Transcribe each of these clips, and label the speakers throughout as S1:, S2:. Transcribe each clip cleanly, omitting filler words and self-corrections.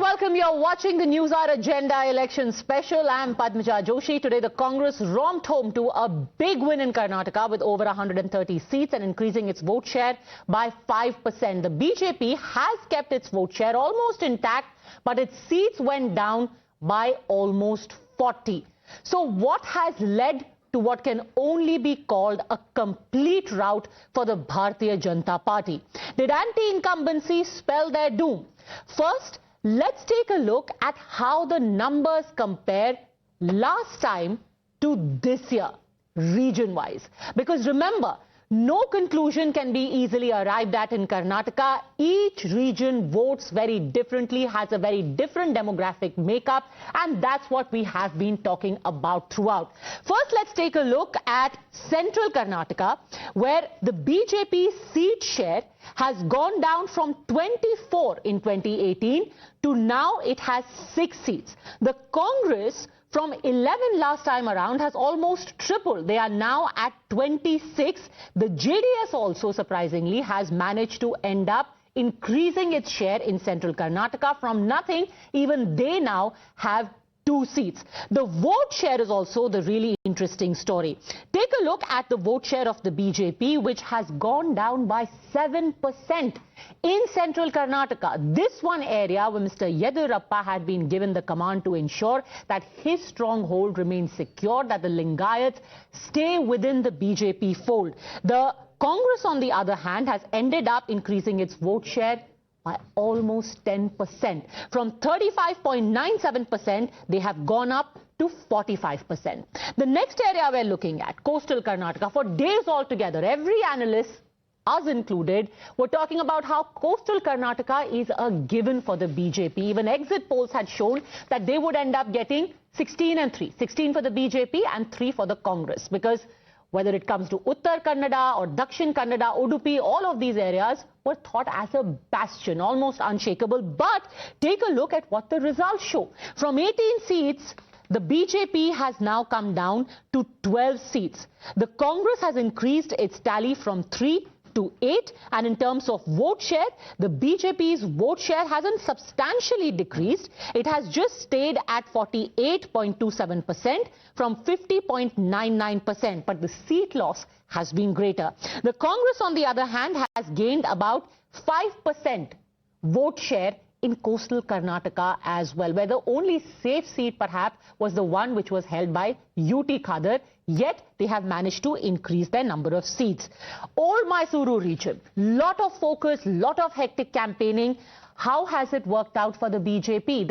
S1: welcome. You're watching the News Hour Agenda Election Special. I'm Padmja Joshi. Today, the Congress romped home to a big win in Karnataka with over 130 seats and increasing its vote share by 5%. The BJP has kept its vote share almost intact, but its seats went down by almost 40. So what has led to what can only be called a complete rout for the Bharatiya Janata Party? Did anti-incumbency spell their doom? First, let's take a look at how the numbers compare last time to this year, region-wise. Because remember, no conclusion can be easily arrived at in Karnataka. Each region votes very differently, has a very different demographic makeup, and that's what we have been talking about throughout. First, let's take a look at central Karnataka, where the BJP seat share has gone down from 24 in 2018 to now it has 6 seats. The Congress from 11 last time around has almost tripled. They are now at 26. The JDS also surprisingly has managed to end up increasing its share in central Karnataka from nothing. Even they now have 2 seats. The vote share is also the really interesting story. Take a look at the vote share of the BJP, which has gone down by 7% in central Karnataka. This one area where Mr. Yediyurappa had been given the command to ensure that his stronghold remains secure, that the Lingayats stay within the BJP fold. The Congress, on the other hand, has ended up increasing its vote share by almost 10%. From 35.97%, they have gone up to 45%. The next area we're looking at, coastal Karnataka, for days altogether, every analyst, us included, were talking about how coastal Karnataka is a given for the BJP. Even exit polls had shown that they would end up getting 16 and 3. 16 for the BJP and 3 for the Congress. Because whether it comes to Uttar Kannada or Dakshin Kannada, Udupi, all of these areas were thought as a bastion, almost unshakable. But take a look at what the results show. From 18 seats, the BJP has now come down to 12 seats. The Congress has increased its tally from 3 to 8, and in terms of vote share, the BJP's vote share hasn't substantially decreased. It has just stayed at 48.27% from 50.99%, but the seat loss has been greater. The Congress, on the other hand, has gained about 5% vote share in coastal Karnataka as well, where the only safe seat perhaps was the one which was held by UT Khadar, yet they have managed to increase their number of seats. Old Mysuru region, lot of focus, lot of hectic campaigning. How has it worked out for the BJP?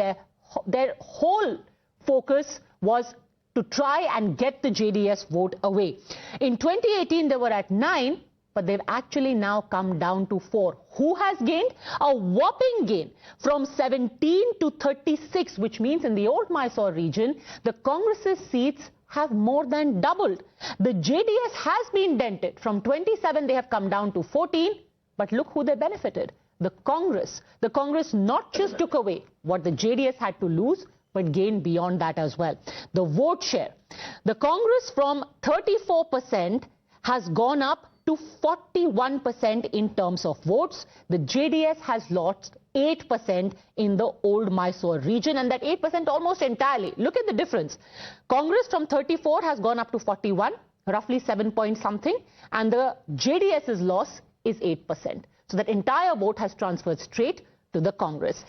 S1: Their whole focus was to try and get the JDS vote away. In 2018, they were at 9. But they've actually now come down to 4. Who has gained? A whopping gain from 17 to 36, which means in the old Mysore region, the Congress's seats have more than doubled. The JDS has been dented. From 27, they have come down to 14. But look who they benefited. The Congress. The Congress not just took away what the JDS had to lose, but gained beyond that as well. The vote share. The Congress from 34% has gone up to 41% in terms of votes. The JDS has lost 8% in the old Mysore region, and that 8% almost entirely. Look at the difference. Congress from 34 has gone up to 41, roughly 7 point something, and the JDS's loss is 8%. So that entire vote has transferred straight to the Congress.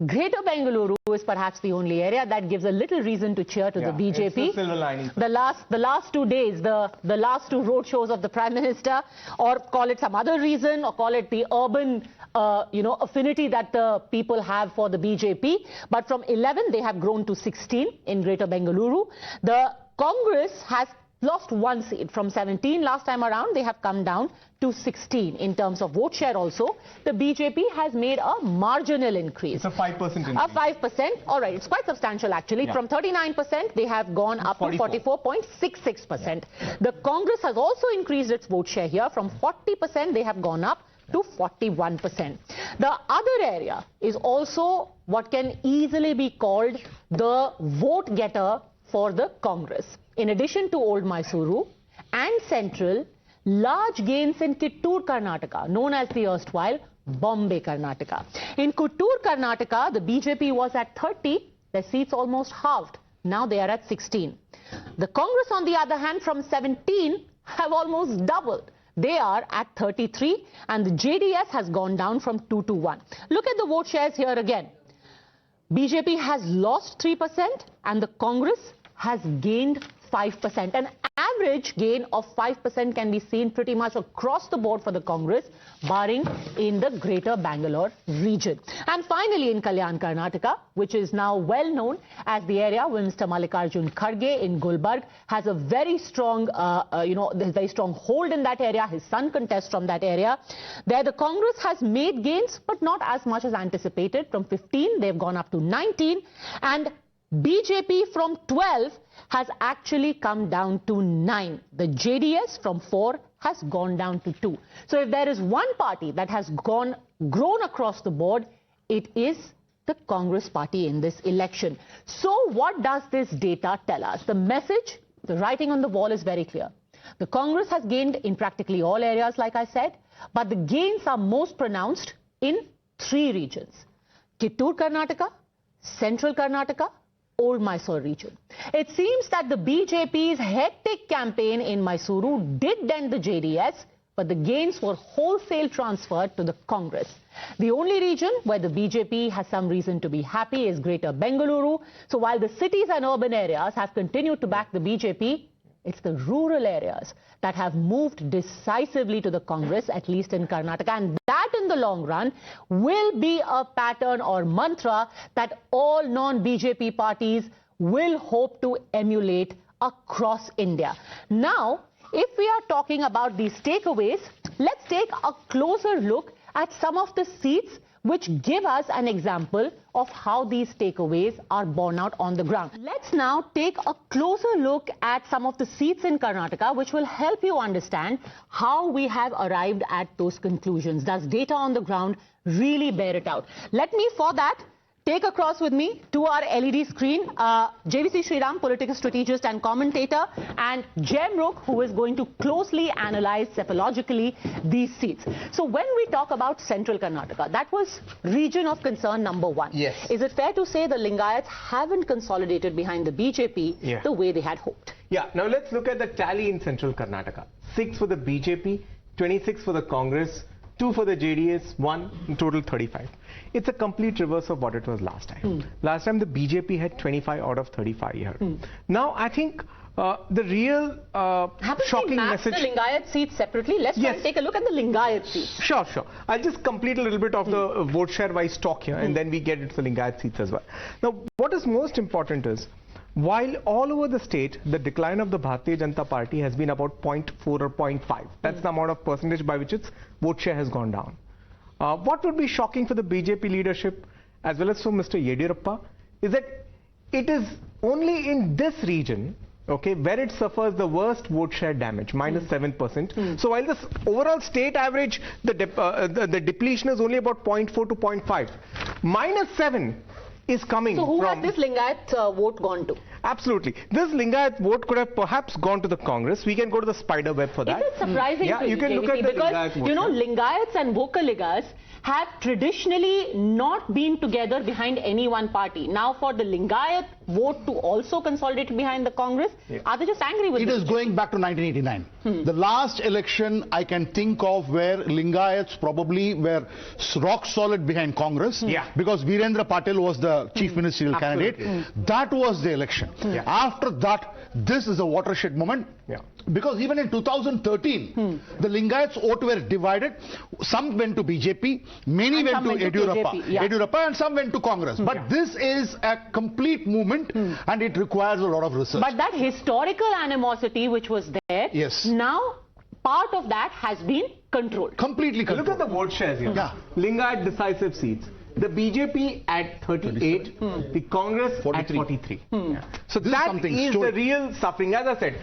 S1: Greater Bengaluru is perhaps the only area that gives a little reason to cheer to the BJP.
S2: It's the silver lining.
S1: The last 2 days, the last 2 road shows of the Prime Minister, or call it some other reason, or call it the urban affinity that the people have for the BJP. But from 11, they have grown to 16 in Greater Bengaluru. The Congress has lost 1 seat. From 17 last time around, they have come down to 16 in terms of vote share also. The BJP has made a marginal increase.
S2: It's a 5% increase.
S1: A 5%. All right, it's quite substantial actually. Yeah. From 39%, they have gone up to 44.66%. Yeah. The Congress has also increased its vote share here. From 40%, they have gone up to 41%. The other area is also what can easily be called the vote getter for the Congress. In addition to Old Mysuru and Central, large gains in Kittur, Karnataka, known as the erstwhile Bombay, Karnataka. In Kuttur, Karnataka, the BJP was at 30, their seats almost halved. Now they are at 16. The Congress, on the other hand, from 17 have almost doubled. They are at 33, and the JDS has gone down from 2 to 1. Look at the vote shares here again. BJP has lost 3% and the Congress has gained 5%. An average gain of 5% can be seen pretty much across the board for the Congress, barring in the greater Bangalore region. And finally, in Kalyan, Karnataka, which is now well known as the area where Mr. Mallikarjun Kharge in Gulbarg has a very strong, very strong hold in that area. His son contests from that area. There, the Congress has made gains, but not as much as anticipated. From 15, they've gone up to 19, and BJP from 12 has actually come down to 9. The JDS from 4 has gone down to 2. So if there is one party that has grown across the board, it is the Congress party in this election. So what does this data tell us? The message, the writing on the wall is very clear. The Congress has gained in practically all areas, like I said, but the gains are most pronounced in 3 regions: Kittur, Karnataka, Central Karnataka, Old Mysore region. It seems that the BJP's hectic campaign in Mysuru did dent the JDS, but the gains were wholesale transferred to the Congress. The only region where the BJP has some reason to be happy is Greater Bengaluru. So while the cities and urban areas have continued to back the BJP, it's the rural areas that have moved decisively to the Congress, at least in Karnataka. And that, in the long run, will be a pattern or mantra that all non-BJP parties will hope to emulate across India. Now, if we are talking about these takeaways, let's take a closer look at some of the seats which give us an example of how these takeaways are borne out on the ground. Let's now take a closer look at some of the seats in Karnataka, which will help you understand how we have arrived at those conclusions. Does data on the ground really bear it out? Let me, for that, take across with me to our LED screen JVC Sriram, political strategist and commentator, and Jem Rook, who is going to closely analyze cephalogically these seats. So when we talk about Central Karnataka, that was region of concern number 1.
S2: Yes.
S1: Is it fair to say the Lingayats haven't consolidated behind the BJP the way they had hoped?
S2: Yeah. Now let's look at the tally in Central Karnataka. 6 for the BJP, 26 for the Congress, 2 for the JDS, 1, in total 35. It's a complete reverse of what it was last time. Last time the BJP had 25 out of 35 here. Now I think the real shocking message...
S1: the Lingayat seats separately? Let's try and take a look at the Lingayat seats.
S2: Sure. I'll just complete a little bit of the vote share wise talk here, and then we get into the Lingayat seats as well. Now what is most important is, while all over the state, the decline of the Bharatiya Janata Party has been about 0.4 or 0.5. That's the amount of percentage by which its vote share has gone down. What would be shocking for the BJP leadership as well as for Mr. Yediyurappa is that it is only in this region, okay, where it suffers the worst vote share damage, minus 7%. So while this overall state average, the depletion is only about 0.4 to 0.5, minus 7 is coming from...
S1: So who has this Lingayat vote gone to?
S2: Absolutely. This Lingayat vote could have perhaps gone to the Congress. We can go to the spider web for that.
S1: Is it surprising to
S2: you can look at the
S1: because,
S2: Lingayat vote.
S1: You know, Lingayats and Vocaligas have traditionally not been together behind any one party. Now for the Lingayat vote to also consolidate behind the Congress, are they just angry with it?
S3: It is going back to 1989. The last election I can think of where Lingayats probably were rock solid behind Congress, because Virendra Patil was the chief ministerial candidate. That was the election. After that, this is a watershed moment. Because even in 2013, the Lingayats vote were divided. Some went to BJP, many went to Yediyurappa, and some went to Congress. But this is a complete movement, and it requires a lot of research.
S1: But that historical animosity which was there, now part of that has been controlled.
S3: Completely controlled.
S2: Look at the vote shares here. Lingayat decisive seats. The BJP at 38, the Congress 43. At 43. So that is the real suffering. As I said,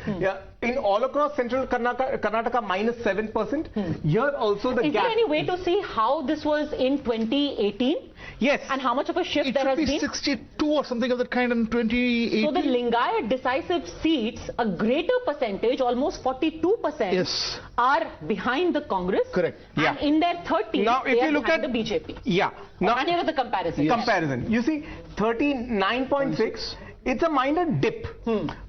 S2: in all across central Karnataka minus 7%. Here also the
S1: Is
S2: gap.
S1: there any way to see how this was in 2018?
S2: Yes.
S1: And how much of a shift
S3: It
S1: there has
S3: should be
S1: been?
S3: 62 or something of that kind in 2018.
S1: So the Lingayat decisive seats, a greater percentage, almost 42%,
S3: Yes.
S1: are behind the Congress.
S3: Correct.
S1: And
S2: Yeah.
S1: in their 30s,
S2: Now, if
S1: they
S2: you
S1: are
S2: look
S1: behind
S2: at
S1: the BJP.
S2: Yeah. Now,
S1: And here are the comparisons.
S2: comparison. You see, 39.6. It's a minor dip.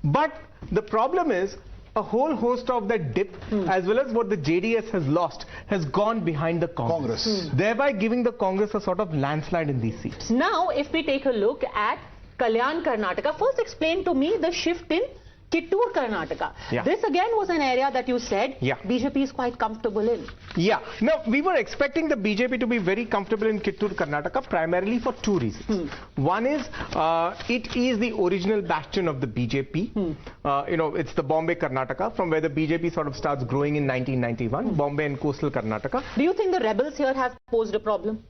S2: But the problem is, a whole host of that dip, as well as what the JDS has lost, has gone behind the Congress. Thereby giving the Congress a sort of landslide in these seats.
S1: Now, if we take a look at Kalyan, Karnataka, first explain to me the shift in Kittur, Karnataka.
S2: Yeah.
S1: This again was an area that you said
S2: Yeah.
S1: BJP is quite comfortable in.
S2: Yeah. Now, we were expecting the BJP to be very comfortable in Kittur, Karnataka, primarily for two reasons. One is, it is the original bastion of the BJP. You know, it's the Bombay, Karnataka, from where the BJP sort of starts growing in 1991, Bombay and coastal Karnataka.
S1: Do you think the rebels here have posed a problem?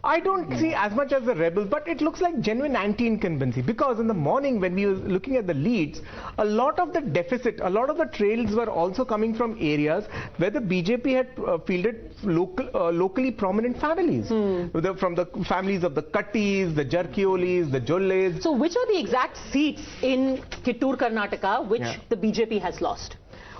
S2: I don't see as much as the rebels, but it looks like genuine anti-incumbency, because in the morning when we were looking at the leads, a lot of the deficit, a lot of the trails were also coming from areas where the BJP had fielded locally prominent families, from the families of the Kattis, the Jarkiolis, the Jolles.
S1: So which are the exact seats in Kittur, Karnataka, which the BJP has lost?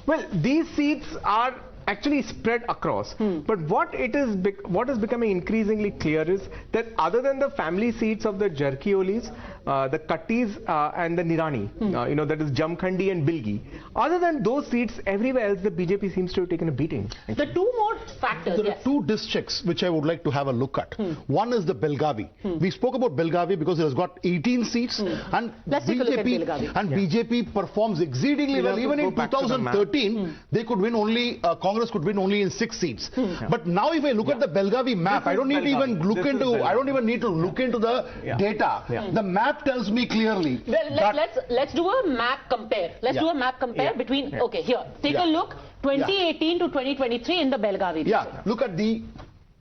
S2: Well, these seats are actually spread across, but what is becoming increasingly clear is that other than the family seats of the Jarkiolis, the Kattis and the Nirani, you know, that is Jamkhandi and Bilgi, other than those seats, everywhere else the BJP seems to have taken a beating.
S1: The two more factors.
S3: There are two districts which I would like to have a look at. One is the Belgavi. We spoke about Belgavi because it has got 18 seats, and
S1: Let's take a look at Belgavi.
S3: BJP performs exceedingly well. Even in 2013, they could win only, Congress could win only in 6 seats. But now if I look at the Belgavi map, I don't need to even look into, I don't even need to look into the data. The map tells me clearly.
S1: Well, let's do a map compare. Let's do a map compare between, okay, here, take a look, 2018 to 2023 in the Belgavi region.
S3: Look at this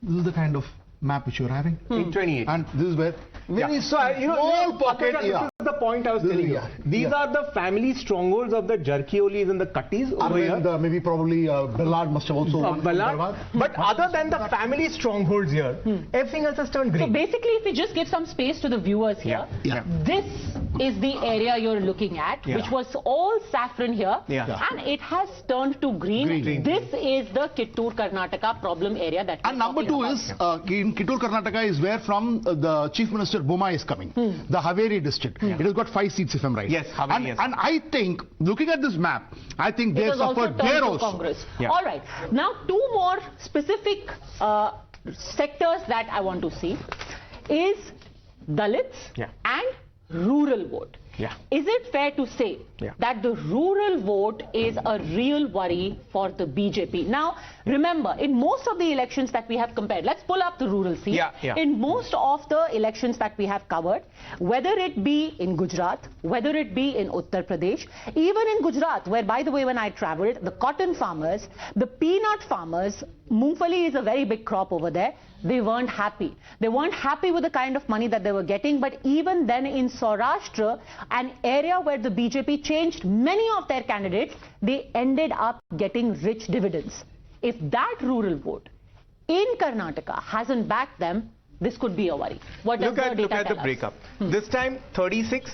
S3: is the kind of map which you're having.
S2: In 2018.
S3: And this is where very small pocket.
S2: This is the point I was telling you. These are the family strongholds of the Jarkiolis and the Kattis over here.
S3: Maybe probably Ballard must have also won.
S2: Ballard. But other than the family strongholds here, everything else has turned green.
S1: So basically, if we just give some space to the viewers here, this is the area you're looking at, which was all saffron here, and it has turned to green. This is the Kittur, Karnataka problem area that
S3: And number two is, in Kittur, Karnataka is where from the Chief Minister Boma is coming, the Haveri district. It has got 5 seats if I'm right.
S2: Yes, Haveri, yes.
S3: And I think, looking at this map, I think they have suffered there also.
S1: Congress. All right. Now, two more specific sectors that I want to see is Dalits and rural vote. Is it fair to say that the rural vote is a real worry for the BJP? Now, remember, in most of the elections that we have compared, let's pull up the rural seat. In most of the elections that we have covered, whether it be in Gujarat, whether it be in Uttar Pradesh, even in Gujarat, where, by the way, when I traveled, the cotton farmers, the peanut farmers, Mungfali is a very big crop over there, they weren't happy. They weren't happy with the kind of money that they were getting, but even then in Saurashtra, an area where the BJP changed many of their candidates, they ended up getting rich dividends. If that rural vote in Karnataka hasn't backed them, this could be a worry. What does the data
S2: Look at the breakup. This time 36,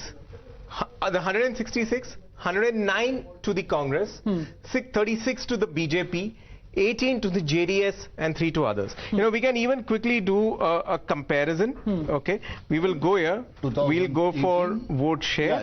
S2: the 166, 109 to the Congress, 36 to the BJP, 18 to the JDS and 3 to others. You know, we can even quickly do a comparison. Okay, we will go here. We'll go for vote share.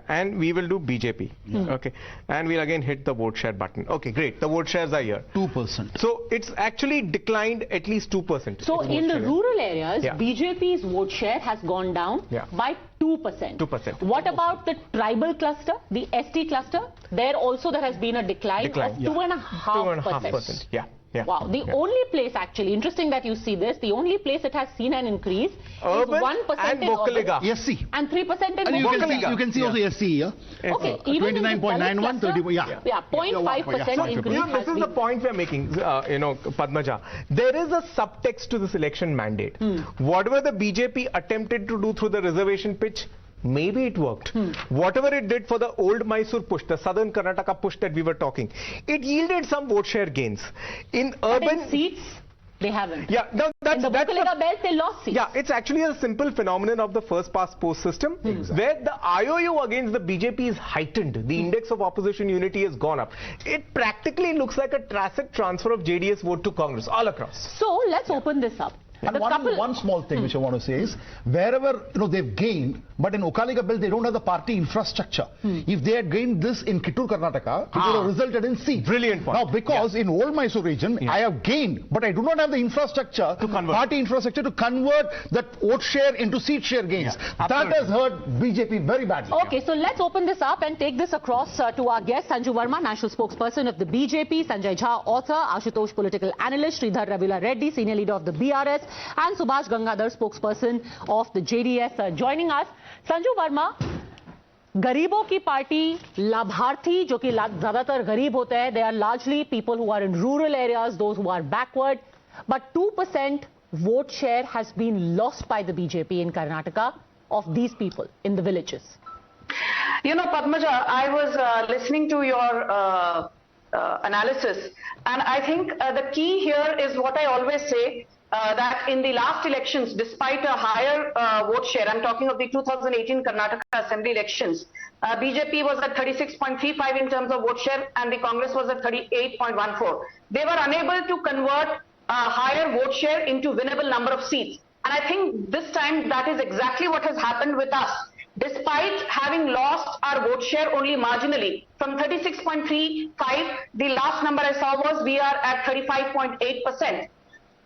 S2: And we will do BJP. Okay, and we'll again hit the vote share button. Okay, great. The vote shares are here.
S3: 2%.
S2: So it's actually declined at least 2%.
S1: So in the rural areas, BJP's vote share has gone down by 2%.
S2: 2%.
S1: What about the tribal cluster, the ST cluster? There also there has been a decline of 2.5%.
S2: 2.5%.
S1: Wow. The only place, actually, interesting that you see this, the only place it has seen an increase
S2: urban
S1: is 1%
S2: and
S1: in
S2: Bokaliga.
S1: urban
S3: SC.
S1: and 3% in
S3: And
S1: Bokaliga.
S3: you can see also SC here.
S1: Okay, even
S3: 29.91, 30,
S1: 0.5% increase.
S2: You know, this is the point we are making, you know, Padmaja. There is a subtext to this election mandate. Whatever the BJP attempted to do through the reservation pitch maybe it worked. Whatever it did for the old Mysore push, the southern Karnataka push that we were talking, it yielded some vote share gains. In urban
S1: seats, they haven't.
S2: Yeah, no,
S1: in the Bokaliga belt, they lost seats.
S2: Yeah, it's actually a simple phenomenon of the first past post system, where the IOU against the BJP is heightened. The index of opposition unity has gone up. It practically looks like a tacit transfer of JDS vote to Congress all across.
S1: So let's open this up.
S3: And one small thing which I want to say is, wherever they've gained, but in Okaliga belt they don't have the party infrastructure. If they had gained this in Kittur, Karnataka, it would have resulted in seats.
S2: Brilliant point.
S3: Now, because in old Mysore region, I have gained, but I do not have the infrastructure, party infrastructure to convert that vote share into seat share gains. That has hurt BJP very badly.
S1: Okay, so let's open this up and take this across to our guest, Sanju Verma, national spokesperson of the BJP, Sanjay Jha, author, Ashutosh, political analyst, Sridhar Ravula Reddy, senior leader of the BRS, and Subhash Gangadhar, spokesperson of the JDS, joining us. Sanju Verma, गरीबों की party लाभार्थी जो कि ज्यादातर गरीब होते हैं, they are largely people who are in rural areas, those who are backward, but 2% vote share has been lost by the BJP in Karnataka of these people in the villages.
S4: You know, Padmja, I was listening to your analysis, and I think the key here is what I always say, that in the last elections, despite a higher vote share, I'm talking of the 2018 Karnataka Assembly elections, BJP was at 36.35 in terms of vote share and the Congress was at 38.14. They were unable to convert a higher vote share into winnable number of seats. And I think this time that is exactly what has happened with us. Despite having lost our vote share only marginally, from 36.35, the last number I saw was we are at 35.8%.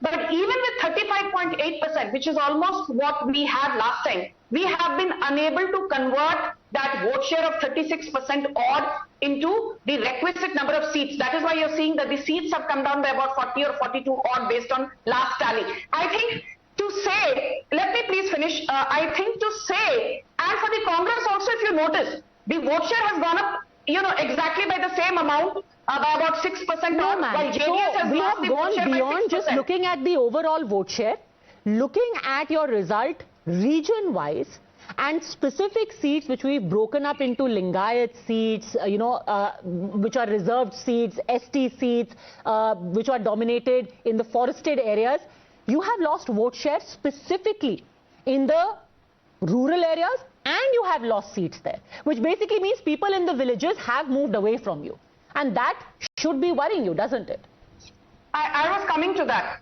S4: But even with 35.8%, which is almost what we had last time, we have been unable to convert that vote share of 36% odd into the requisite number of seats. That is why you're seeing that the seats have come down by about 40 or 42 odd based on last tally. I think to say, let me please finish, I think to say, and for the Congress also, if you notice, the vote share has gone up, exactly by the same amount, by about 6%.
S1: No, ma'am. So we have gone beyond just looking at the overall vote share, looking at your result region-wise and specific seats which we've broken up into Lingayat seats, which are reserved seats, ST seats, which are dominated in the forested areas. You have lost vote share specifically in the rural areas and you have lost seats there, which basically means people in the villages have moved away from you. And that should be worrying you, doesn't it?
S4: I was coming to that.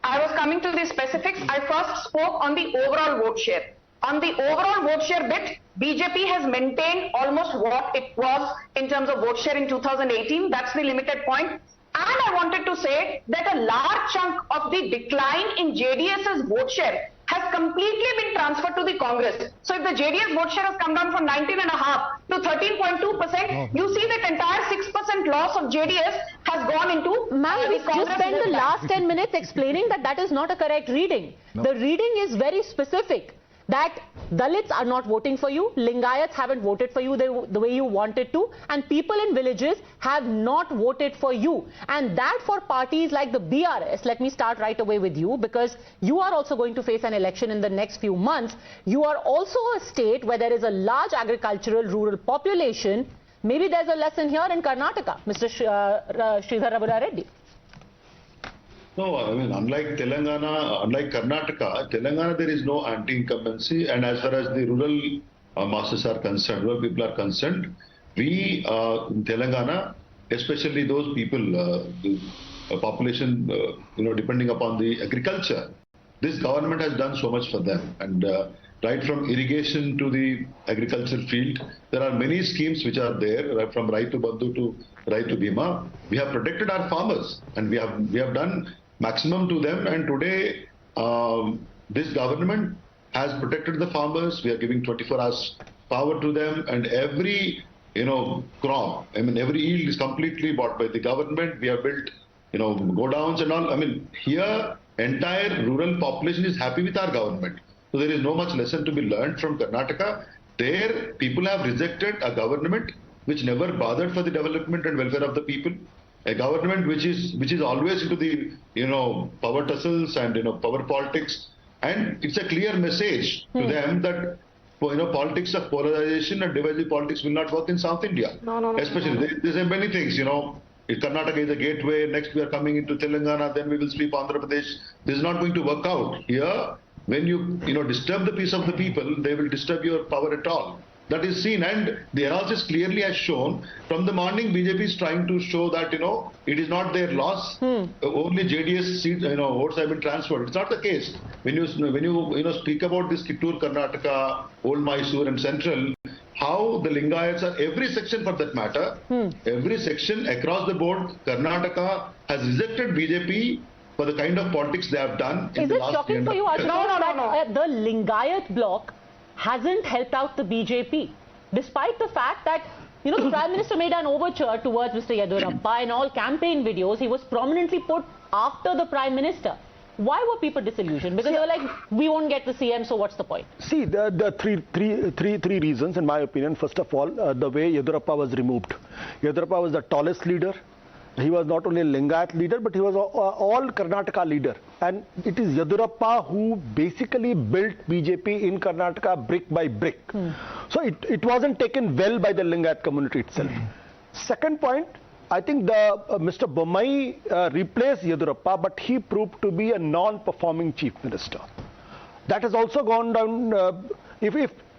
S4: I was coming to the specifics. I first spoke on the overall vote share. On the overall vote share bit, BJP has maintained almost what it was in terms of vote share in 2018. That's the limited point. And I wanted to say that a large chunk of the decline in JDS's vote share has completely been transferred to the Congress. So if the JDS vote share has come down from 19.5 to 13.2%, you see that entire 6% loss of JDS has gone into
S1: Ma'am, just spend the last 10 minutes explaining that that is not a correct reading. No. The reading is very specific. That Dalits are not voting for you, Lingayats haven't voted for you the way you wanted to, and people in villages have not voted for you. And that for parties like the BRS, let me start right away with you, because you are also going to face an election in the next few months. You are also a state where there is a large agricultural rural population. Maybe there's a lesson here in Karnataka, Mr. Sridhar Ravula Reddy.
S5: No, I mean, unlike Telangana, unlike Karnataka, Telangana there is no anti-incumbency, and as far as the rural masses are concerned, rural people are concerned, we in Telangana, especially those people, the population, depending upon the agriculture, this government has done so much for them, and right from irrigation to the agriculture field, there are many schemes which are there, right from Raitu Bandhu to Raitu Bima. We have protected our farmers, and we have done maximum to them, and today this government has protected the farmers. We are giving 24 hours power to them, and every crop, I mean every yield is completely bought by the government. We have built godowns and all. I mean here entire rural population is happy with our government. So there is no much lesson to be learned from Karnataka. There people have rejected a government which never bothered for the development and welfare of the people. A government which is always into the power tussles and power politics, and it's a clear message to them that politics of polarization and divisive politics will not work in South India.
S4: No.
S5: Especially, there's many things, Karnataka is a gateway, next we are coming into Telangana, then we will sweep Andhra Pradesh. This is not going to work out. Here, when you disturb the peace of the people, they will disturb your power at all. That is seen, and the analysis clearly has shown from the morning BJP is trying to show that it is not their loss. Only JDS seat votes have been transferred. It's not the case. When you speak about this Kittur, Karnataka, Old Mysore and Central, how the Lingayats are every section for that matter, every section across the board, Karnataka has rejected BJP for the kind of politics they have done.
S1: Is it shocking for you, that the Lingayat bloc hasn't helped out the BJP, despite the fact that the Prime Minister made an overture towards Mr. Yediyurappa in all campaign videos. He was prominently put after the Prime Minister. Why were people disillusioned? Because they were like, we won't get the CM, so what's the point?
S6: See, the three reasons, in my opinion. First of all, the way Yediyurappa was removed. Yediyurappa was the tallest leader. He was not only a Lingayat leader, but he was all Karnataka leader. And it is Yediyurappa who basically built BJP in Karnataka brick by brick. So it wasn't taken well by the Lingayat community itself. Second point, I think Mr. Bommai replaced Yediyurappa, but he proved to be a non-performing chief minister. That has also gone down.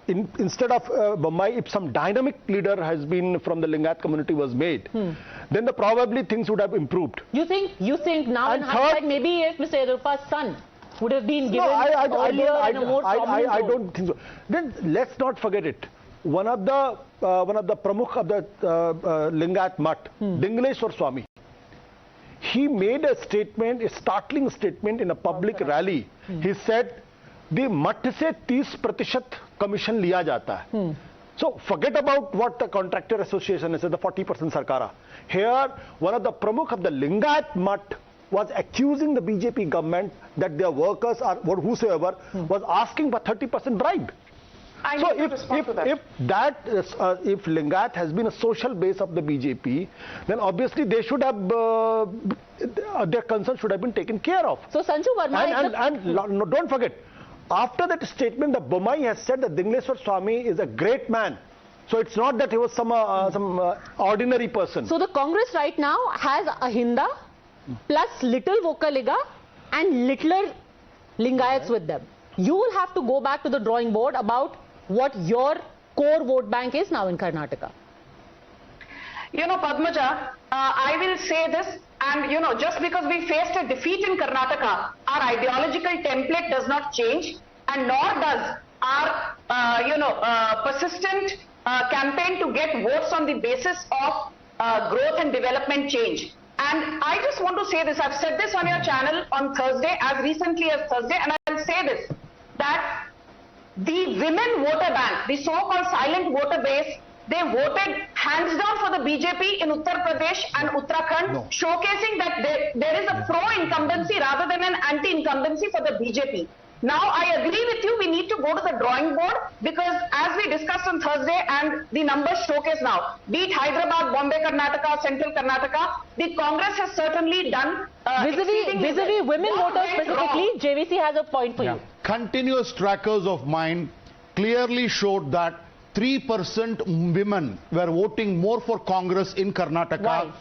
S6: Instead of Bommai, if some dynamic leader has been from the Lingayat community was made, then probably things would have improved. You think now in hindsight, maybe if Mr. Yediyurappa's son would have been given earlier in a more prominent role? I don't think so. Then let's not forget it. One of the pramukh of the Lingayat Mutt, Dingleshwar Swami, he made a statement, a startling statement in a public rally. He said, the Mutt se 30% commission liya jata hai. So forget about what the contractor association is, the 40% sarkara. Here, one of the pramukh of the Lingayat Mutt was accusing the BJP government that their workers or whosoever was asking for 30% bribe. So if Lingayat has been a social base of the BJP, then obviously they should have their concerns should have been taken care of. So Sanju Verma and don't forget, after that statement, the Bommai has said that Dingleshwar Swami is a great man. So it's not that he was some ordinary person. So the Congress right now has Ahinda plus little Vokaliga and littler Lingayats with them. You will have to go back to the drawing board about what your core vote bank is now in Karnataka.
S4: Padmaja, I will say this, and just because we faced a defeat in Karnataka, our ideological template does not change, and nor does our persistent campaign to get votes on the basis of growth and development change. And I just want to say this, I've said this on your channel on Thursday, as recently as Thursday, and I'll say this, that the women voter bank, the so-called silent voter base, they voted hands down for the BJP in Uttar Pradesh and Uttarakhand, showcasing that there is a pro-incumbency rather than an anti-incumbency for the BJP. Now, I agree with you, we need to go to the drawing board because as we discussed on Thursday and the numbers showcase now, be it Hyderabad, Bombay, Karnataka, Central Karnataka, the Congress has certainly done
S1: vis-a-vis women voters specifically, JVC has a point for you.
S3: Continuous trackers of mine clearly showed that 3% women were voting more for Congress in Karnataka.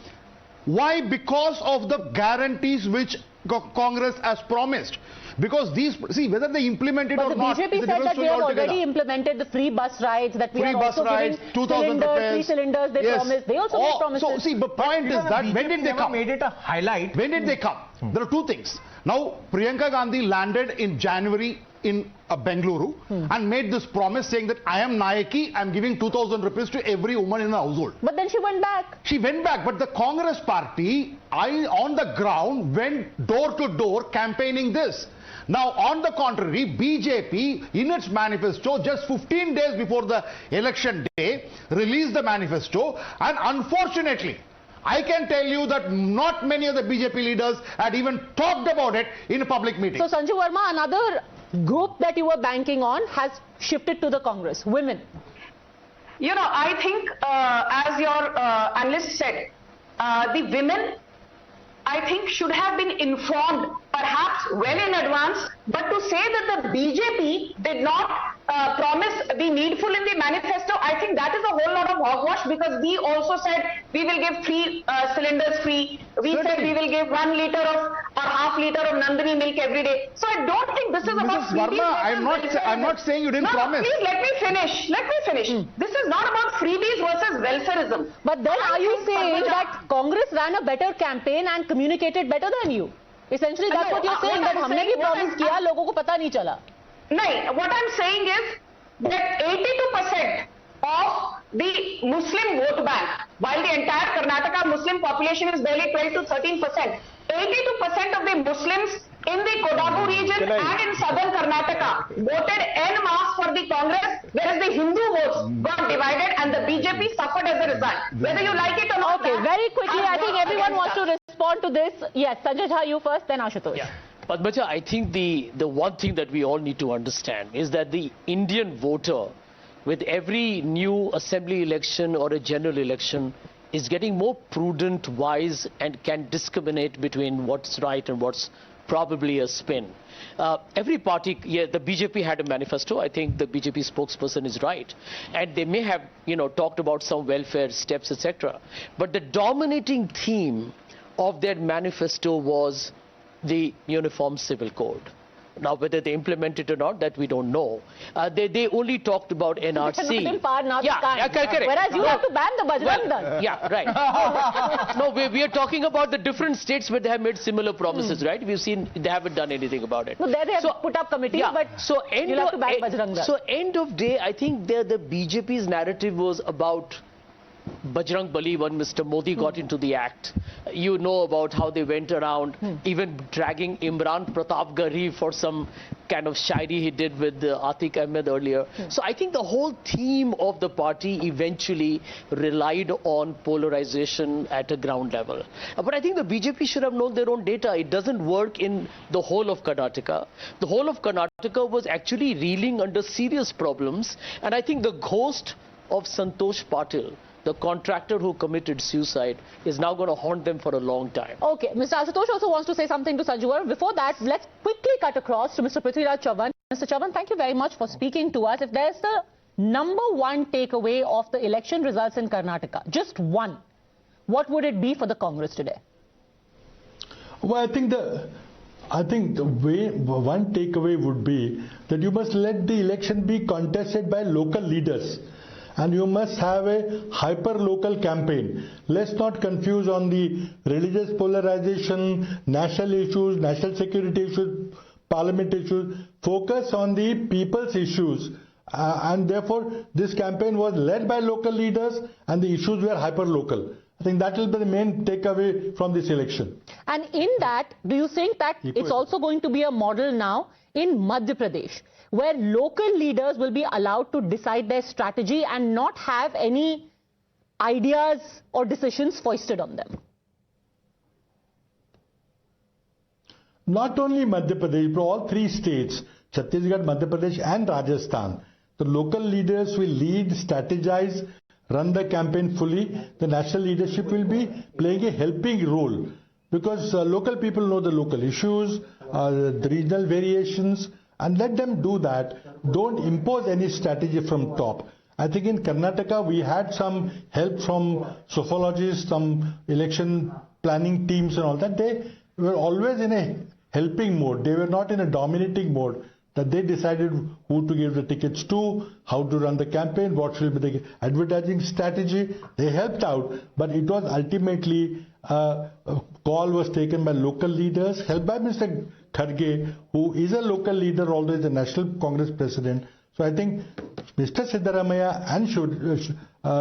S3: Why? Because of the guarantees which Congress has promised. Because these, see, whether they implement it or not.
S1: But the BJP said that we have already implemented the free bus rides, that we are also giving free cylinders, they promised. They also made promises.
S3: So, see, the point is that when did they come?
S2: Made it a highlight.
S3: When did they come? There are two things. Now, Priyanka Gandhi landed in January in Bengaluru and made this promise saying that I am Nayaki, I am giving 2,000 rupees to every woman in the household.
S1: But then she went back.
S3: She went back, but the Congress party on the ground went door to door campaigning this. Now, on the contrary, BJP in its manifesto just 15 days before the election day released the manifesto, and unfortunately, I can tell you that not many of the BJP leaders had even talked about it in a public meeting.
S1: So, Sanju Verma, another group that you were banking on has shifted to the Congress, women.
S4: I think as your analyst said, the women, I think, should have been informed perhaps well in advance, but to say that the BJP did not promise the needful in the manifesto, I think that is a whole lot of hogwash, because we also said we will give free cylinders free. We said we will give 1 liter of or half liter of Nandini milk every day. So I don't think this is about
S3: Mrs. Verma, I'm not saying you didn't promise.
S4: Please let me finish. Let me finish. This is not about freebies versus welfareism.
S1: But then are you saying that Congress ran a better campaign and communicated better than you? Essentially, that's what you're saying, that हमने भी promise किया, लोगों को पता नहीं चला.
S4: No, what I'm saying is that 82% of the Muslim vote bank, while the entire Karnataka Muslim population is barely 12 to 13%, 82% of the Muslims in the Kodagu region and in southern Karnataka voted en masse for the Congress, whereas the Hindu votes got divided and the BJP suffered as a result. Whether you like it or not.
S1: Okay, very quickly, I think everyone wants to respond to this. Yes, Sanjay Jha, you first, then Ashutosh.
S7: Yeah. Padmja, I think the one thing that we all need to understand is that the Indian voter, with every new assembly election or a general election, is getting more prudent, wise, and can discriminate between what's right and what's probably a spin. Every party, yeah, the BJP had a manifesto. I think the BJP spokesperson is right. And they may have, talked about some welfare steps, etc. But the dominating theme of their manifesto was the Uniform Civil Code. Now, whether they implement it or not, that we don't know. They only talked about NRC.
S1: Correct. Whereas you have to ban the Bajrang Dal.
S7: Yeah, right. No, we are talking about the different states where they have made similar promises, right? We've seen they haven't done anything about it.
S1: No, there they have put up committees, but you'll have to ban Bajrang Dal.
S7: So end of day, I think the BJP's narrative was about Bajrang Bali when Mr. Modi got into the act. You know about how they went around even dragging Imran Pratap Garhi for some kind of shairi he did with Atiq Ahmed earlier. So I think the whole theme of the party eventually relied on polarization at a ground level. But I think the BJP should have known their own data. It doesn't work in the whole of Karnataka. The whole of Karnataka was actually reeling under serious problems. And I think the ghost of Santosh Patil, the contractor who committed suicide, is now going to haunt them for a long time.
S1: Okay, Mr. Ashutosh also wants to say something to Sanjuvar. Before that, let's quickly cut across to Mr. Prithiviraj Chavan. Mr. Chavan, thank you very much for speaking to us. If there's the #1 takeaway of the election results in Karnataka, just one, what would it be for the Congress today?
S8: Well, I think the one takeaway would be that you must let the election be contested by local leaders. And you must have a hyper-local campaign. Let's not confuse on the religious polarization, national issues, national security issues, parliament issues. Focus on the people's issues. And therefore, this campaign was led by local leaders and the issues were hyper-local. I think that will be the main takeaway from this election.
S1: And in that, do you think that it's also going to be a model now in Madhya Pradesh, where local leaders will be allowed to decide their strategy and not have any ideas or decisions foisted on them?
S8: Not only Madhya Pradesh, but all three states, Chhattisgarh, Madhya Pradesh and Rajasthan. The local leaders will lead, strategize, run the campaign fully. The national leadership will be playing a helping role because local people know the local issues, the regional variations, and let them do that. Don't impose any strategy from top. I think in Karnataka we had some help from sophiologists, some election planning teams and all that. They were always in a helping mode. They were not in a dominating mode. That they decided who to give the tickets to, how to run the campaign, what should be the advertising strategy. They helped out, but it was ultimately a call was taken by local leaders, helped by Mr. Kharge, who is a local leader, although is the National Congress president. So I think Mr. Siddaramaiah and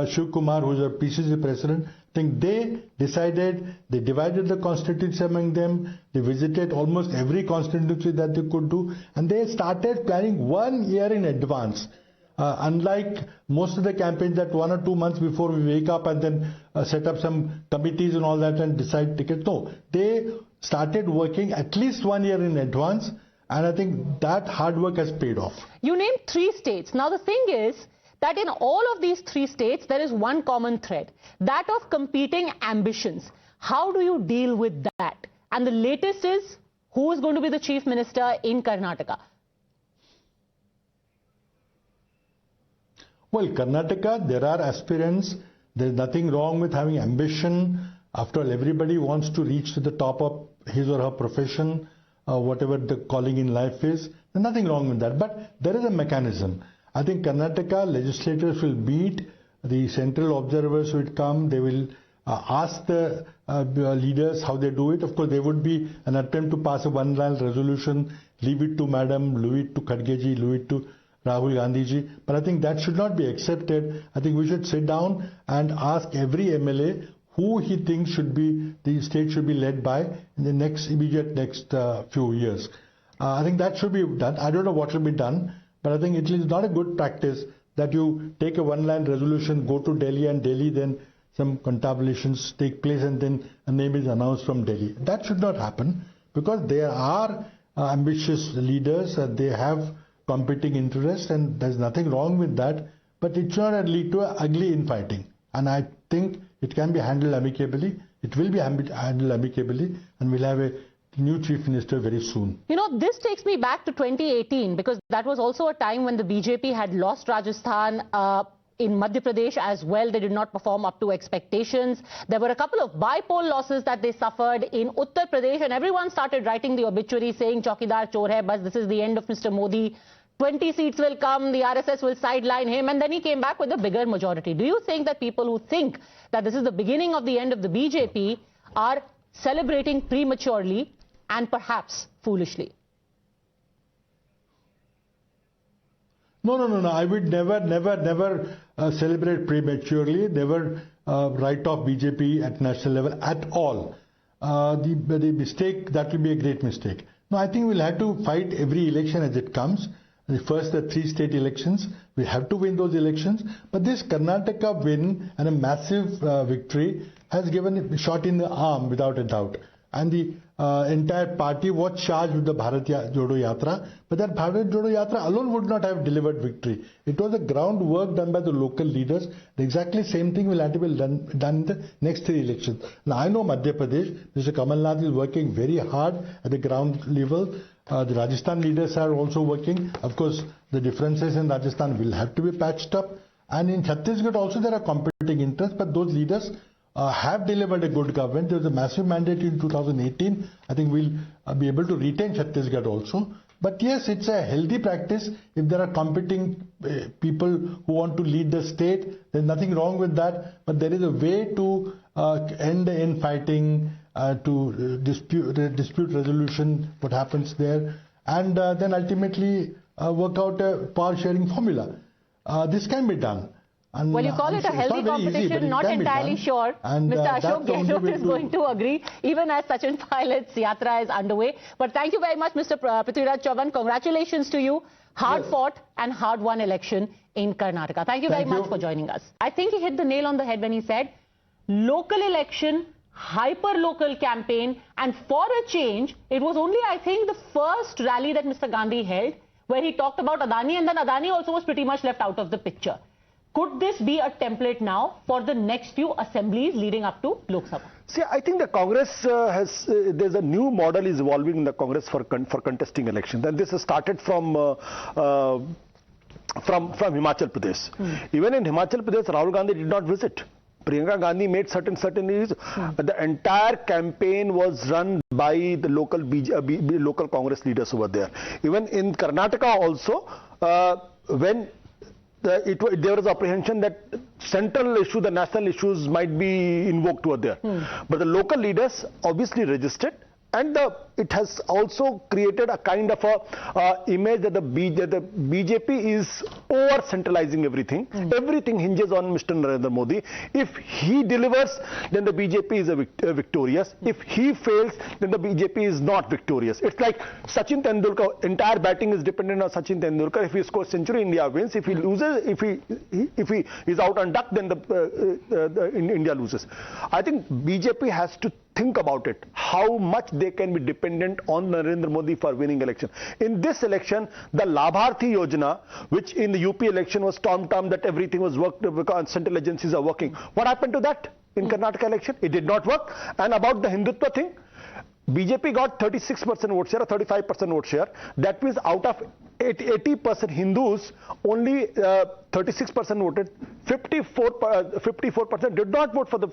S8: Shiv Kumar, who is a PCC president, I think they decided, they divided the constituency among them, they visited almost every constituency that they could do, and they started planning 1 year in advance. Unlike most of the campaigns that 1 or 2 months before we wake up and then set up some committees and all that and decide tickets. No, they started working at least 1 year in advance, and I think that hard work has paid off.
S1: You named 3 states. Now the thing is that in all of these 3 states, there is one common thread, that of competing ambitions. How do you deal with that? And the latest is, who is going to be the chief minister in Karnataka?
S8: Well, Karnataka, there are aspirants. There's nothing wrong with having ambition. After all, everybody wants to reach to the top of his or her profession, whatever the calling in life is. There's nothing wrong with that. But there is a mechanism. I think Karnataka legislators will meet, the central observers will come, they will ask the leaders how they do it. Of course, there would be an attempt to pass a one-line resolution, leave it to Madam, leave it to Khadgeji, leave it to Rahul Gandhi ji. But I think that should not be accepted. I think we should sit down and ask every MLA who he thinks should be, the state should be led by in the next few years. I think that should be done. I don't know what should be done, but I think it is not a good practice that you take a one-line resolution, go to Delhi, and Delhi then some contabulations take place and then a name is announced from Delhi. That should not happen, because there are ambitious leaders, they have competing interests, and there's nothing wrong with that, but it should not lead to ugly infighting. And I think it can be handled amicably. It will be handled amicably, and we'll have a new chief minister very soon.
S1: You know, this takes me back to 2018, because that was also a time when the BJP had lost Rajasthan. In Madhya Pradesh as well, they did not perform up to expectations. There were a couple of by-poll losses that they suffered in Uttar Pradesh, and everyone started writing the obituary saying, Chaukidar chor hai, bas this is the end of Mr. Modi. 20 seats will come, the RSS will sideline him, and then he came back with a bigger majority. Do you think that people who think that this is the beginning of the end of the BJP are celebrating prematurely and perhaps foolishly?
S8: No. I would never celebrate prematurely, never write off BJP at national level at all. The mistake, that will be a great mistake. No, I think we'll have to fight every election as it comes. First, the 3 state elections. We have to win those elections. But this Karnataka win and a massive victory has given a shot in the arm, without a doubt. And the entire party was charged with the Bharat Jodo Yatra. But that Bharat Jodo Yatra alone would not have delivered victory. It was the groundwork done by the local leaders. The exactly same thing will have to be done in the next 3 elections. Now, I know Madhya Pradesh, Mr. Kamal Nath is working very hard at the ground level. The Rajasthan leaders are also working. Of course, the differences in Rajasthan will have to be patched up. And in Chhattisgarh also there are competing interests, but those leaders have delivered a good government. There was a massive mandate in 2018. I think we'll be able to retain Chhattisgarh also. But yes, it's a healthy practice. If there are competing people who want to lead the state, there's nothing wrong with that. But there is a way to end the infighting, to dispute resolution, what happens there, and then ultimately work out a power sharing formula. This can be done. And
S1: well, you call it a healthy competition, not entirely sure. And Mr. Ashok Gehlot is going to agree, even as Sachin Pilot's Yatra is underway. But thank you very much, Mr. Prithviraj Chavan. Congratulations to you. Hard fought and hard won election in Karnataka. Thank you very much for joining us. I think he hit the nail on the head when he said, local election, hyper-local campaign, and for a change, it was only, I think, the first rally that Mr. Gandhi held where he talked about Adani, and then Adani also was pretty much left out of the picture. Could this be a template now for the next few assemblies leading up to Lok Sabha?
S6: See, I think the Congress there's a new model is evolving in the Congress for contesting elections, and this has started from Himachal Pradesh. Even in Himachal Pradesh, Rahul Gandhi did not visit. Priyanka Gandhi made certain news. The entire campaign was run by the local Congress leaders over there. Even in Karnataka also, when there was apprehension that central issue, the national issues might be invoked over there. But the local leaders obviously registered, and it has also created a kind of a image that the BJP is over-centralizing everything. Everything hinges on Mr. Narendra Modi. If he delivers, then the BJP is victorious. If he fails, then the BJP is not victorious. It's like Sachin Tendulkar, entire batting is dependent on Sachin Tendulkar. If he scores century, India wins. If he loses, if he is out on duck, then India loses. I think BJP has to think about it, how much they can be dependent on Narendra Modi for winning election. In this election, the Labharthi Yojana, which in the UP election was tom-tom that everything was worked because central agencies are working. What happened to that in Karnataka election? It did not work. And about the Hindutva thing, BJP got 36% vote share or 35% vote share. That means out of 80% Hindus, only 36% voted. 54% did not vote for the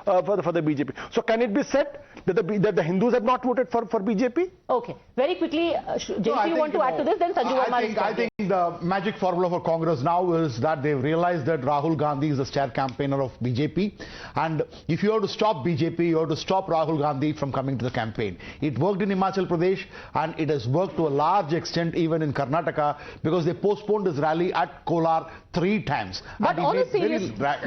S6: BJP. So can it be said that the Hindus have not voted for BJP?
S1: Okay, very quickly, JP, you want to add to this? Then Sanju Verma.
S3: I think the magic formula for Congress now is that they've realized that Rahul Gandhi is the star campaigner of BJP, and if you have to stop BJP, you have to stop Rahul Gandhi from coming to the campaign. It worked in Himachal Pradesh, and it has worked to a large extent even in Karnataka, because they postponed his rally at Kolar 3 times.
S1: But on a serious note,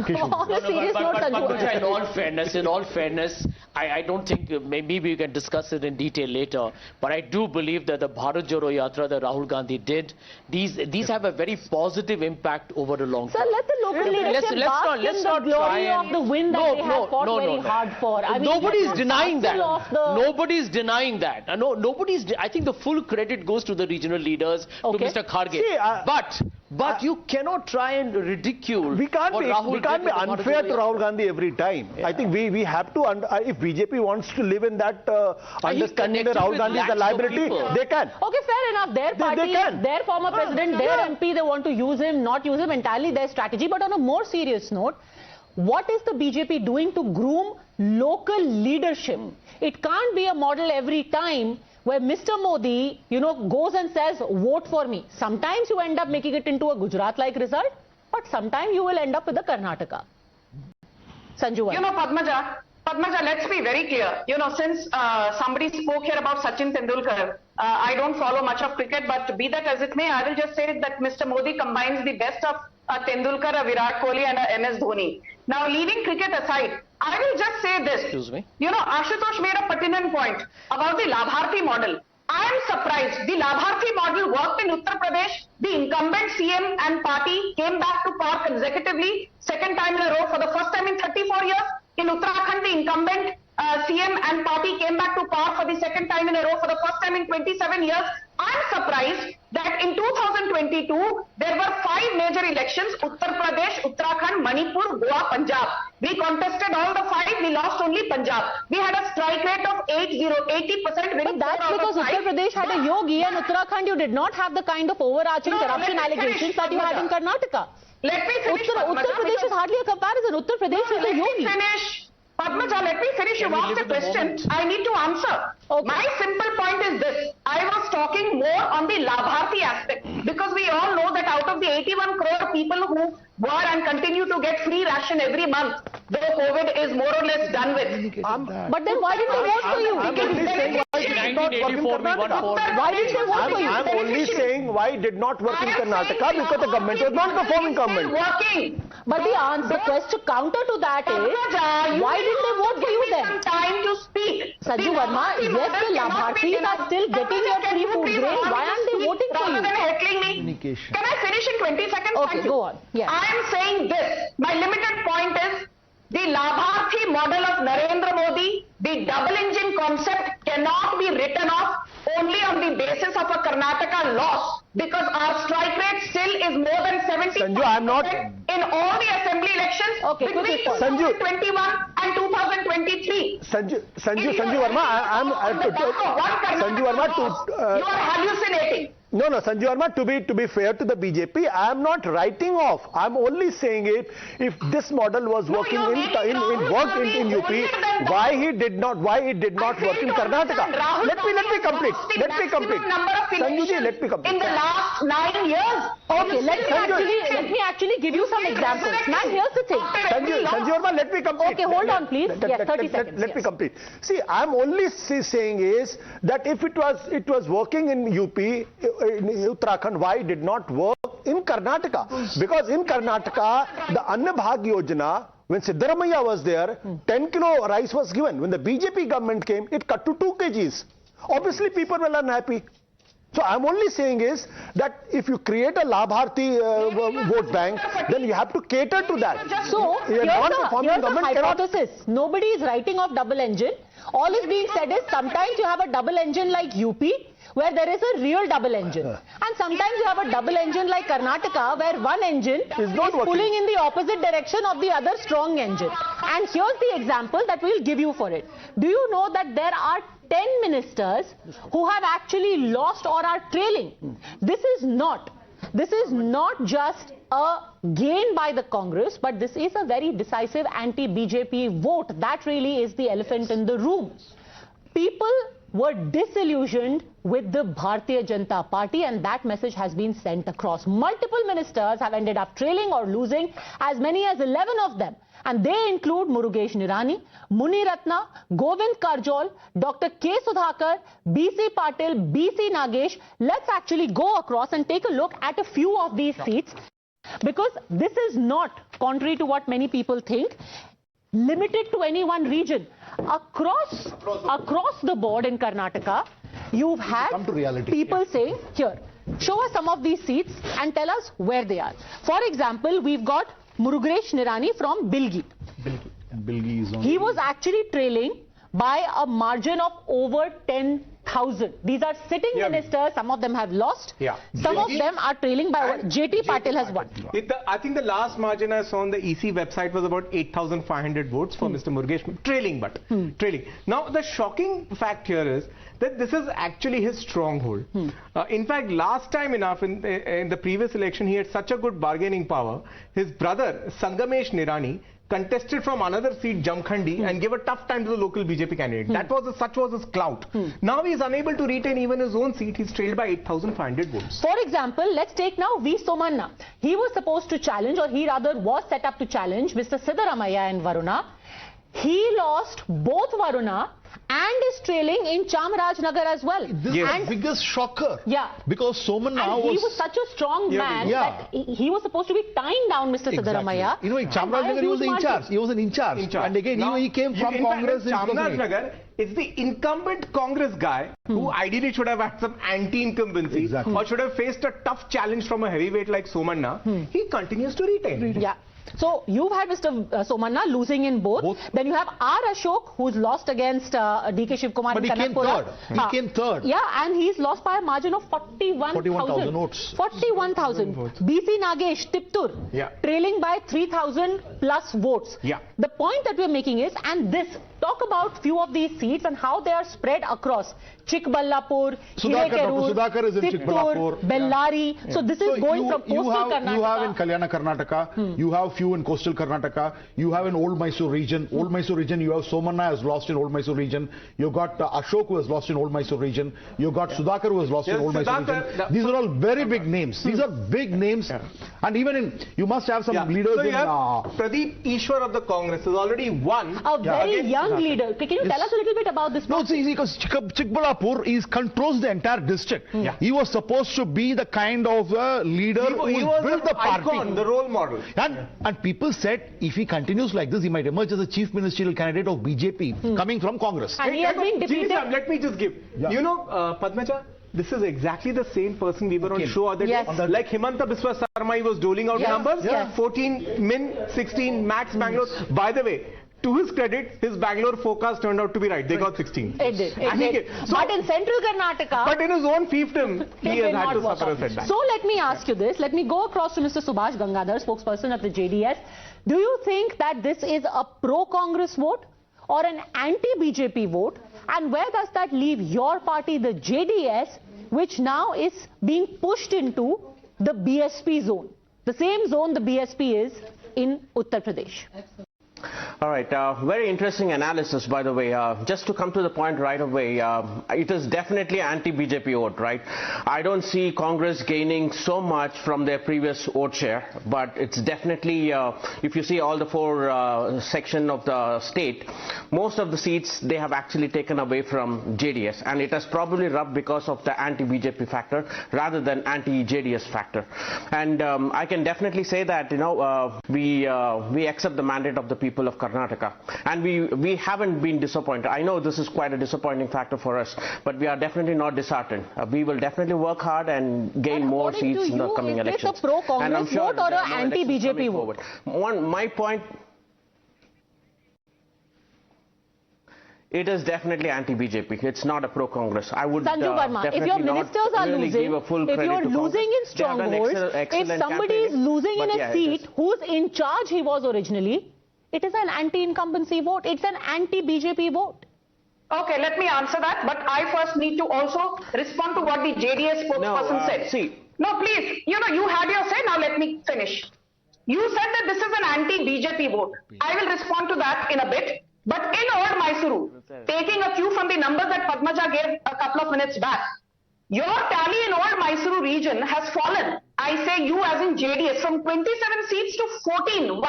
S7: in all fairness, I don't think, maybe we can discuss it in detail later, but I do believe that the Bharat Jodo Yatra that Rahul Gandhi did, these have a very positive impact over the long term.
S1: Sir, let the local leadership bask in the glory of the win that they have fought very hard for. I mean,
S7: nobody's denying that. Nobody's denying that. I think the full credit goes to the regional leaders, to Mr. Kharge.
S6: See,
S7: but you cannot try and ridicule.
S6: We can't be unfair to Rahul Gandhi every time. Yeah. I think we have to, if BJP wants to live in that understanding that Rahul Gandhi is a liability, they can.
S1: Okay, fair enough. Their party, their former president, their MP, they want to use him, not use him, entirely their strategy. But on a more serious note, what is the BJP doing to groom local leadership? It can't be a model every time where Mr. Modi, goes and says, vote for me. Sometimes you end up making it into a Gujarat-like result, but sometimes you will end up with a Karnataka. Sanju Verma.
S4: Padmja, let's be very clear. Since somebody spoke here about Sachin Tendulkar, I don't follow much of cricket, but be that as it may, I will just say that Mr. Modi combines the best of a Tendulkar, a Virat Kohli and a MS Dhoni. Now, leaving cricket aside, I will just say this.
S7: Excuse me.
S4: Ashutosh made a pertinent point about the Labharti model. I am surprised. The Labharti model worked in Uttar Pradesh. The incumbent CM and party came back to power consecutively, second time in a row for the first time in 34 years. In Uttarakhand, the incumbent CM and party came back to power for the second time in a row for the first time in 27 years. I am surprised that in 2022, there were 5 major elections: Uttar Pradesh, Uttarakhand, Manipur, Goa, Punjab. We contested all the 5, we lost only Punjab. We had a strike rate of 80%.
S1: But that's because Uttar Pradesh had a yogi, and Uttarakhand you did not have the kind of overarching corruption allegations that you had in Karnataka.
S4: Let me finish.
S1: Uttar Pradesh is hardly a comparison. Uttar Pradesh is a yogi.
S4: Padmja, let me finish. You asked a question. I need to answer. Okay. My simple point is this. I was talking more on the Labharti aspect, because we all know that out of the 81 crore people who were and continue to get free ration every month, though COVID is more or less done with.
S1: But then why didn't they vote for you?
S7: Why didn't they vote for you?
S6: I'm only saying why it did not work in Karnataka, because the government was not performing government.
S1: But the answer, to counter to that is, why didn't they vote for you then?
S4: Some time to speak.
S1: Sanju Verma, yes, the Labhartis are still getting your free food grain. Why aren't they voting for you?
S4: Can I finish in 20 seconds?
S1: Okay, go on. Yes.
S4: I am saying this. My limited point is, the Labharti model of Narendra Modi, the double engine concept cannot be written off only on the basis of a Karnataka loss, because our strike rate still is more than 70%
S6: Sanju, I'm not
S4: in all the assembly elections between 2021 and 2023.
S6: Sanju Verma,
S4: you are hallucinating.
S6: No, Sanju Verma, to be fair to the BJP, I am not writing off. I am only saying it, if this model was working in UP, why it did not work in Karnataka. Let me complete. Sanjuji, let me complete.
S4: In the last 9 years.
S1: Okay, let me actually give you some examples. Ma'am, here's the thing.
S6: Sanju Verma, let me complete.
S1: Okay, hold on, please. Yes, 30 seconds.
S6: Let me complete. See, I am only saying is that if it was working in UP, in Uttarakhand, why it did not work in Karnataka? Because in Karnataka, the Anna Bhag Yojana, when Siddaramaiah was there, 10 kilo rice was given. When the BJP government came, it cut to 2 kgs. Obviously, people were unhappy. So I'm only saying is that if you create a Labharti vote bank, then you have to cater to that.
S1: So here's the hypothesis. Nobody is writing off double engine. All is being said is sometimes you have a double engine like UP, where there is a real double engine. And sometimes you have a double engine like Karnataka, where one engine is pulling in the opposite direction of the other strong engine. And here's the example that we'll give you for it. Do you know that there are 10 ministers who have actually lost or are trailing. This is not just a gain by the Congress, but this is a very decisive anti-BJP vote. That really is the elephant in the room. People were disillusioned with the Bharatiya Janata Party, and that message has been sent across. Multiple ministers have ended up trailing or losing, as many as 11 of them. And they include Murugesh Nirani, Muni Ratna, Govind Karjol, Dr. K. Sudhakar, B.C. Patil, B.C. Nagesh. Let's actually go across and take a look at a few of these seats, because this is not, contrary to what many people think, limited to any one region. Across the board in Karnataka, you've had people saying, here, show us some of these seats and tell us where they are. For example, we've got Murugesh Nirani from Bilgi. He was actually trailing by a margin of over 10,000. These are sitting ministers. Some of them have lost. Some of them are trailing by what J.T. Patil has won.
S2: I think the last margin I saw on the EC website was about 8,500 votes for Mr. Murugesh. Trailing. Now, the shocking fact here is that this is actually his stronghold. In fact, last time enough, in the previous election, he had such a good bargaining power. His brother, Sangamesh Nirani, contested from another seat, Jamkhandi, and gave a tough time to the local BJP candidate. Such was his clout. Now he is unable to retain even his own seat. He's trailed by 8,500 votes.
S1: For example, let's take now V. Somanna. He was supposed to challenge, or he rather was set up to challenge, Mr. Siddaramaiah and Varuna. He lost both Varuna and is trailing in Chamarajnagar as well.
S3: This is the biggest shocker. Because Somanna
S1: he was such a strong man that he was supposed to be tying down Mr. Siddaramaiah.
S3: You know, in Chamarajnagar he was in charge. He was in charge. And again, he came from Congress.
S2: In Chamarajnagar, it's the incumbent Congress guy who ideally should have had some anti-incumbency or should have faced a tough challenge from a heavyweight like Somanna. He continues to retain.
S1: So you've had Mr. Somanna losing in both. Then you have R. Ashok, who's lost against D.K. Shivkumar in Kanakpura.
S3: He came third.
S1: And he's lost by a margin of 41,000
S3: votes.
S1: 41,000. B.C. Nagesh, Tiptur, trailing by 3,000 plus votes. The point that we're making is, and this, talk about few of these seats and how they are spread across Chikballapur,
S3: Sudhakar is in Chikballapur,
S1: Bellari. So this is going from coastal Karnataka.
S3: You have in Kalyana Karnataka, you have few in coastal Karnataka, you have in Old Mysore region. Old Mysore region, you have Somanna has lost in Old Mysore region. You got Ashok who has lost in Old Mysore region. You got Sudhakar who has lost in Old Mysore region. These are all very big names. These are big names. And even in, you must have some leaders
S2: so
S3: in...
S2: Pradeep Ishwar of the Congress has already won.
S1: A very young leader. Can you tell us a little bit about this?
S3: No, it's easy because Chikballapur controls the entire district. He was supposed to be the kind of leader who built the party.
S2: Icon, the role model.
S3: And people said if he continues like this, he might emerge as a chief ministerial candidate of BJP coming from Congress.
S1: And he has been defeated.
S2: Let me just give. You know, Padmja, this is exactly the same person we were on show other day. Like Himanta Biswa Sarma, he was doling out numbers. 14 min, 16 max Bangalore. By the way, to his credit, his Bangalore forecast turned out to be right. They got 16.
S1: It did. So, but in central Karnataka...
S2: But in his own fiefdom, he has had to suffer a setback.
S1: So let me ask you this. Let me go across to Mr. Subhash Gangadhar, spokesperson of the JDS. Do you think that this is a pro-Congress vote or an anti-BJP vote? And where does that leave your party, the JDS, which now is being pushed into the BSP zone? The same zone the BSP is in Uttar Pradesh.
S9: All right, very interesting analysis, by the way. Just to come to the point right away, it is definitely anti-BJP vote, right? I don't see Congress gaining so much from their previous vote share, but it's definitely, if you see all the four section of the state, most of the seats they have actually taken away from JDS, and it has probably rubbed because of the anti-BJP factor rather than anti-JDS factor. And I can definitely say that, you know, we accept the mandate of the people of Karnataka, and we haven't been disappointed. I know this is quite a disappointing factor for us, but we are definitely not disheartened. We will definitely work hard and gain more seats in the coming elections.
S1: Is this a pro-Congress vote or an anti-BJP vote?
S9: My point, it is definitely anti-BJP. It's not a pro-Congress. I would
S1: Sanju Verma, if your ministers are
S9: really
S1: losing, if you're losing in strongholds, if somebody is losing in a seat whose in charge he was originally, it is an anti-incumbency vote. It's an anti-BJP vote.
S4: Okay, let me answer that, but I first need to also respond to what the JDS spokesperson said. No, please, you had your say, now let me finish. You said that this is an anti-BJP vote. I will respond to that in a bit. But in Old Mysuru, taking a cue from the numbers that Padmja gave a couple of minutes back, your tally in Old Mysuru region has fallen. I say you as in JDS from 27 seats to 14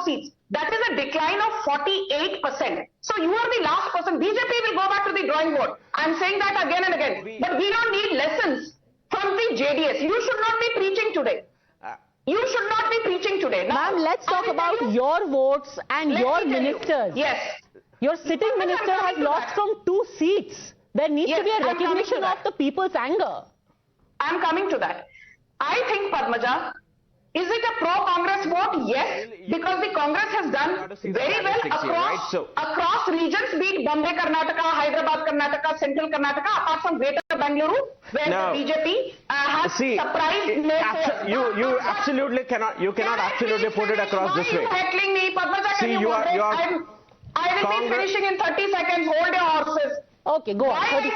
S4: seats. That is a decline of 48%. So you are the last person. BJP will go back to the drawing board. I'm saying that again and again. But we don't need lessons from the JDS. You should not be preaching today. You should not be preaching today.
S1: Ma'am, let's talk about your votes and your ministers.
S4: Yes.
S1: Your sitting minister has lost from 2 seats. There needs to be a recognition of the people's anger.
S4: I'm coming to that. I think, Padmja, is it a pro-Congress vote? Yes, because the Congress has done very well across regions, be it Bombay, Karnataka, Hyderabad, Karnataka, Central Karnataka, apart from Greater Bangalore, where the BJP has surprised.
S9: You absolutely cannot. You cannot absolutely put it across this way.
S4: Why are you heckling me, Padmja? Can you I will be finishing in 30 seconds. Hold your horses.
S1: Okay, go on.
S4: Why I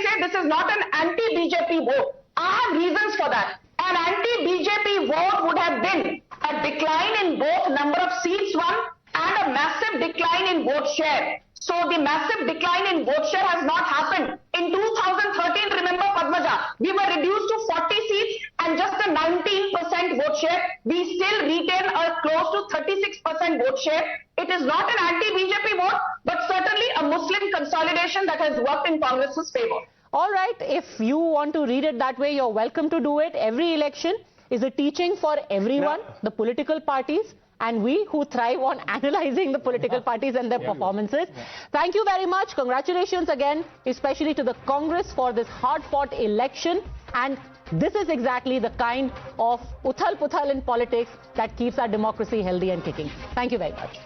S4: say this is not an anti-BJP vote. I have reasons for that. An anti-BJP vote would have been a decline in both number of seats won and a massive decline in vote share. So the massive decline in vote share has not happened. In 2013, remember Padmja, we were reduced to 40 seats and just a 19% vote share. We still retain a close to 36% vote share. It is not an anti-BJP vote, but certainly a Muslim consolidation that has worked in Congress's favor.
S1: All right, if you want to read it that way, you're welcome to do it. Every election is a teaching for everyone, the political parties, and we who thrive on analyzing the political parties and their performances. Thank you very much. Congratulations again, especially to the Congress for this hard-fought election. And this is exactly the kind of uthal-puthal in politics that keeps our democracy healthy and kicking. Thank you very much.